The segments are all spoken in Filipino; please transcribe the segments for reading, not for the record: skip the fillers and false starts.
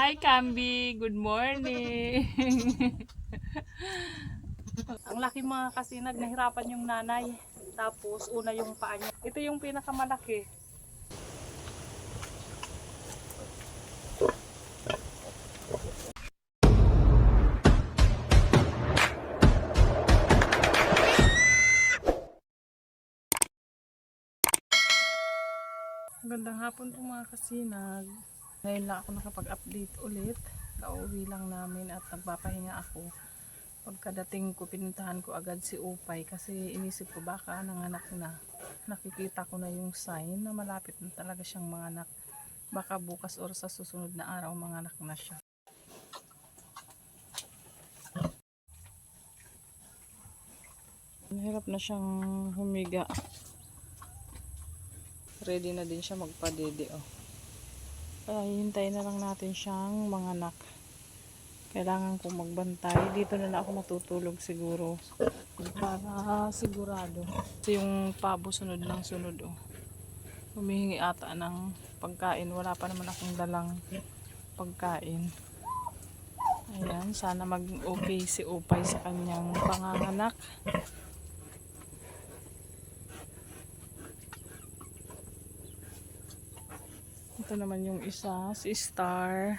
Hi, Camby. Good morning. Ang laki mga kasinag, nahirapan yung nanay. Tapos una yung paa niya. Ito yung pinakamalaki. Magandang hapon po mga kasinag. Ngayon lang ako nakapag-update ulit. Kauwi lang namin at nagpapahinga ako. Pagkadating ko, pinuntahan ko agad si Upay kasi inisip ko baka nanganak na. Nakikita ko na yung sign na malapit na talaga siyang manganak. Baka bukas or sa susunod na araw manganak na siya. Mahirap na siyang humiga. Ready na din siya magpadede, oh. Kaya hintayin na lang natin siyang manganak. Kailangan kong magbantay. Dito na lang ako matutulog siguro. Para sigurado. Ito yung pabo sunod ng sunod, oh. Humihingi ata ng pagkain. Wala pa naman akong dalang pagkain. Ayan, sana mag-okay si Upay sa kanyang panganganak. Ito naman yung isa, si Star.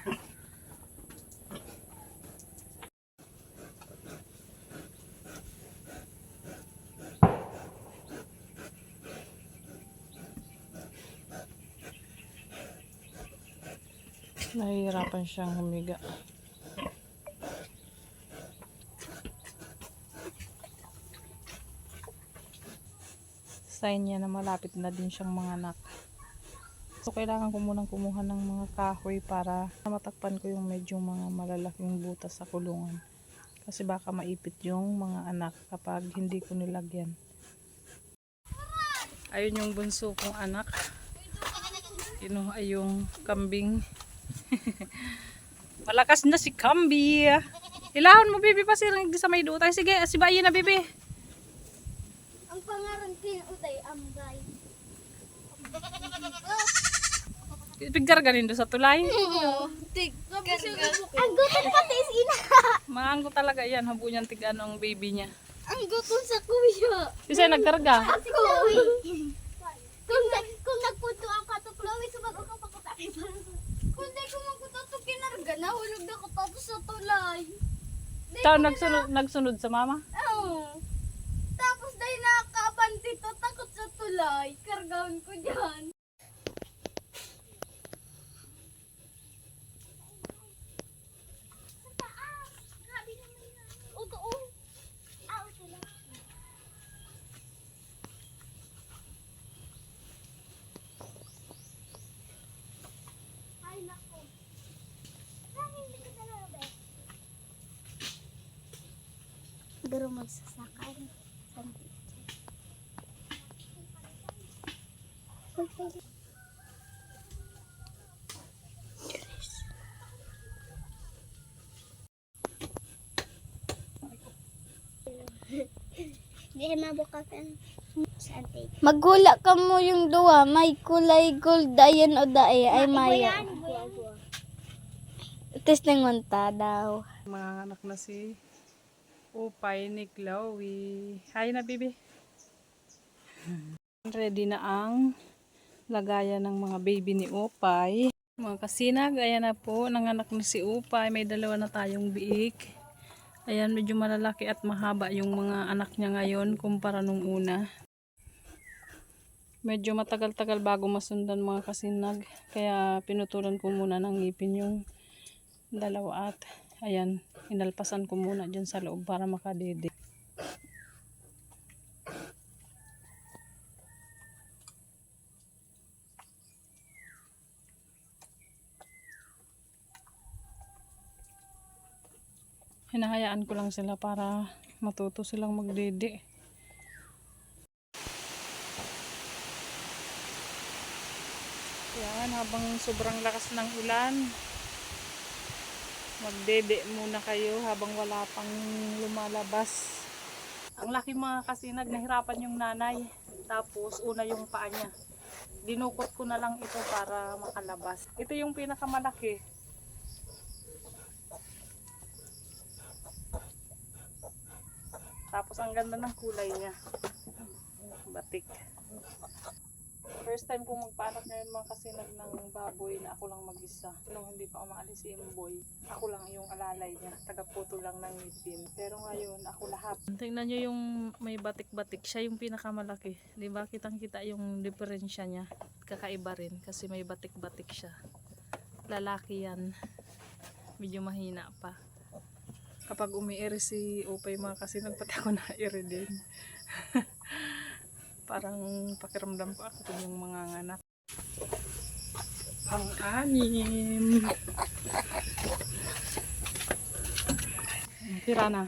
Nahihirapan siyang humiga. Sign niya na malapit na din siyang manganak. So kailangan ko munang kumuha ng mga kahoy para matakpan ko yung medyo mga malalaking butas sa kulungan. Kasi baka maipit yung mga anak kapag hindi ko nilagyan. Ayun yung bunso kong anak. Kinuha yung kambing. Malakas na si Camby. Ilahon mo, bibi, pa silang sa may dutay. Sige, si Bayi na, bibi. Ang pangalan kinutay, Ambay. Pigkar ganin do sa tulay. Ang gutom pati is ina. Maanggo talaga yan. Habo niyan tigaan ang baby niya. Ang gutom sa kuya. Kasi nagkarga. Si Chloe. Kung nagpunto ang kato Chloe, sumagot ka pakutaki para sa... Kung di ko magkutato kinarga, nahulog na ko tapos sa tulay. Tao nagsunod sa mama. Oo. Tapos dahil nakakabanti to, takot sa tulay. Kargawin ko dyan. Sa taas. Grabe naman yan. O doon. Ah, ito lang. Ay, nako. Hindi ka talaga, be. Pero magsasakay. Hindi mabukasan. Magula ka mo yung duwa. May kulay gold ayan o dae. Ay maya. Test ng manta daw. Mga anak na si Upay ni Chloe. Hi na, bibi. Ready na ang lagayan ng mga baby ni Upay. Mga kasinag, ayan na po. Nanganak na si Upay. May dalawa na tayong biik. Ayan, medyo malalaki at mahaba yung mga anak niya ngayon kumpara nung una. Medyo matagal-tagal bago masundan mga kasinag. Kaya pinutulan ko muna ng ngipin yung dalawa at ayan, inalpasan ko muna dyan sa loob para makadede. Hinahayaan ko lang sila para matuto silang magdede. Yan, habang sobrang lakas ng ulan, magdede muna kayo habang wala pang lumalabas. Ang laki mga kasinag, nahirapan yung nanay. Tapos una yung paa niya. Dinukot ko na lang ito para makalabas. Ito yung pinakamalaki. Tapos ang ganda ng kulay niya. Batik. First time kong magpaanak ngayon mga kasinag ng baboy na ako lang mag-isa. Nung hindi pa umaalis si Imboy, ako lang yung alalay niya. Tagaputo lang ng ngipin. Pero ngayon, ako lahat. Tingnan nyo yung may batik-batik. Siya yung pinakamalaki. Diba? Kitang-kita yung diferensya niya. Kakaiba rin kasi may batik-batik siya. Lalaki yan. Medyo mahina pa. Kapag umiiri si Opay mga kasinag, pati ako na-iri din. Parang pakiramdam ko ako yung mga nganak. Pang-anim. Tira na.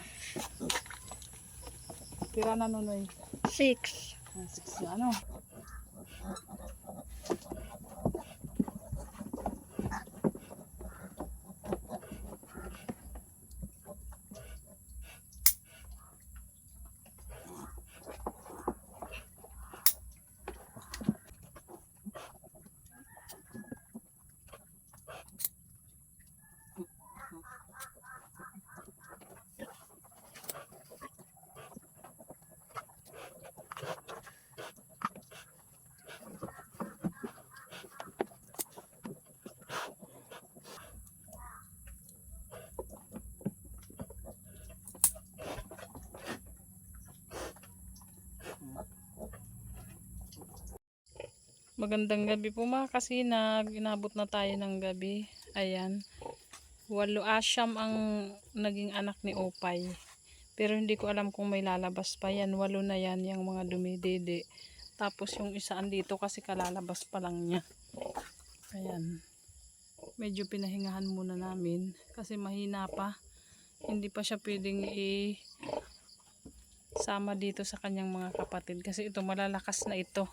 Tira na, Nonoy. 6. 6 na, ano? Magandang gabi po mga kasinag. Inabot na tayo ng gabi. Ayan. 8 asyam ang naging anak ni Opay. Pero hindi ko alam kung may lalabas pa yan. 8 na yan yung mga dumidede. Tapos yung isa andito kasi kalalabas pa lang niya. Ayan. Medyo pinahingahan muna namin. Kasi mahina pa. Hindi pa siya pwedeng sama dito sa kanyang mga kapatid. Kasi ito malalakas na ito.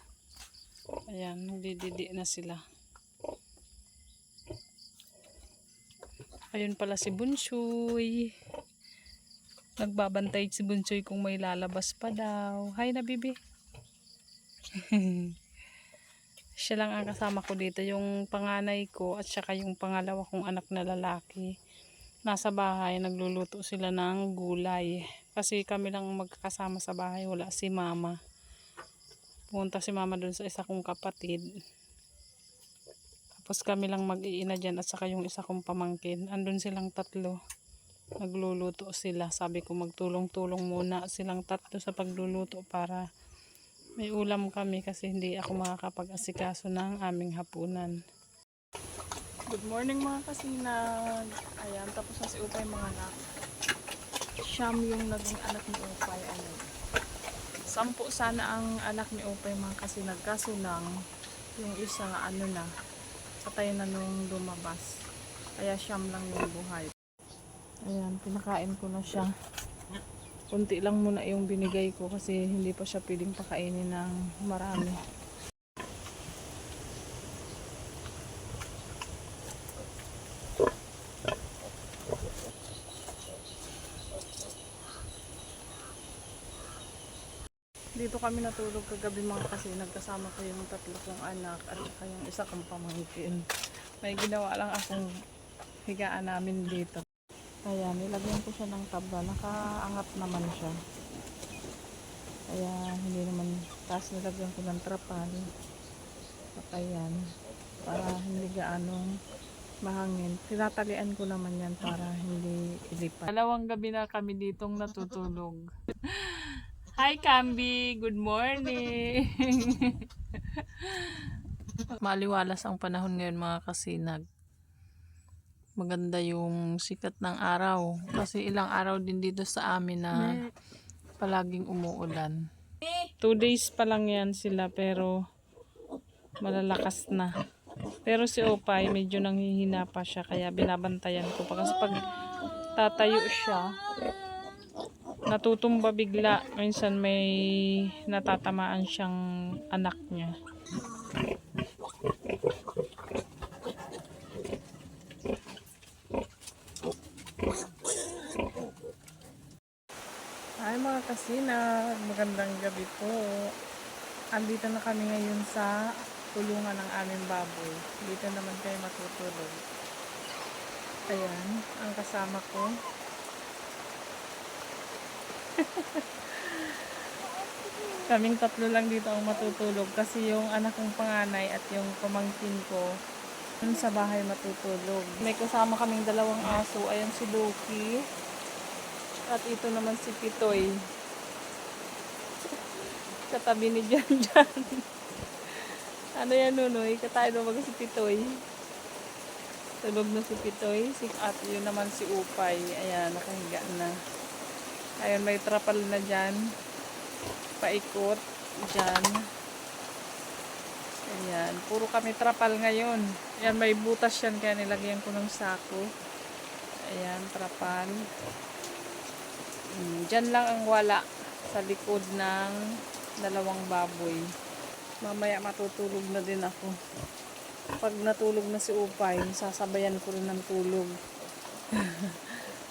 Ayan, nagdididi na sila. Ayun pala si Bunsoy. Nagbabantay si Bunsoy kung may lalabas pa daw. Hi na, bibi. Siya lang ang kasama ko dito. Yung panganay ko at saka yung pangalawa kong anak na lalaki. Nasa bahay, nagluluto sila ng gulay. Kasi kami lang magkakasama sa bahay. Wala si mama. Pumunta si mama dun sa isa kong kapatid. Tapos kami lang mag-iina dyan at saka yung isa kong pamangkin. Andun silang tatlo. Nagluluto sila. Sabi ko magtulong-tulong muna silang tatlo sa pagluluto para may ulam kami kasi hindi ako makakapag-asikaso ng aming hapunan. Good morning mga kasinag. Ayan, tapos na si Upay mga anak. Siyam yung naging anak ni Upay. Ayan. 10 sana ang anak ni Opay mga kasinag. Kaso lang, yung isa ano na, patay na nung lumabas. Kaya siyam lang yung buhay. Ayan, pinakain ko na siya. Kunti lang muna yung binigay ko kasi hindi pa siya pwedeng pakainin ng marami. Dito kami natulog kagabi mga kasi nagkasama ko yung 3 kong anak at saka yung isa kong pamangkin. May ginawa lang akong higaan namin dito. Ayan, nilagyan ko siya ng taba. Nakaangat naman siya. Kaya hindi naman, tapos nilagyan ko ng trapal. At ayan, para hindi gaanong mahangin. Tinatalian ko naman yan para hindi ilipat. 2 gabi na kami ditong natutulog. Hi Kambi, good morning. Maliwalas ang panahon ngayon mga kasinag. Maganda yung sikat ng araw kasi ilang araw din dito sa amin na palaging umuulan. 2 days pa lang yan sila pero malalakas na. Pero si Opay medyo nanghihina pa siya kaya binabantayan ko pa kasi pag tatayo siya natutumba bigla. Minsan may natatamaan siyang anak niya. Hi mga kasinag, magandang gabi po. Andito na kami ngayon sa kulungan ng aming baboy. Dito naman kayo matutulog. Ayan, ang kasama ko. Kaming tatlo lang dito ang matutulog kasi yung anak kong panganay at yung pamangkin ko dun sa bahay matutulog. May kasama kaming dalawang aso. Ayan si Loki. At ito naman si Pitoy. Katabi ni Jan Jan. Ano yan, Nunoy? Katayo na si Pitoy. Tulog na si Pitoy. At yun naman si Upay. Ayan, nakahiga na. Ayun, may trapal na dyan. Paikot. Dyan. Ayan, puro kami trapal ngayon. Ayan, may butas yan kaya nilagyan ko ng sako. Ayan, trapal. Dyan lang ang wala sa likod ng dalawang baboy. Mamaya matutulog na din ako. Pag natulog na si Upay, sasabayan ko rin ng tulog.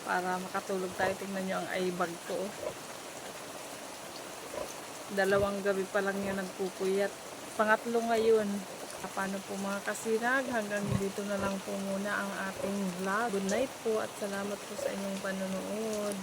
Para makatulog tayo. Tingnan nyo ang eyebag ko. Dalawang gabi pa lang yan nagpupuyat. Pangatlo ngayon. Paano po mga kasinag? Hanggang dito na lang po muna ang ating vlog. Good night po at salamat po sa inyong panonood.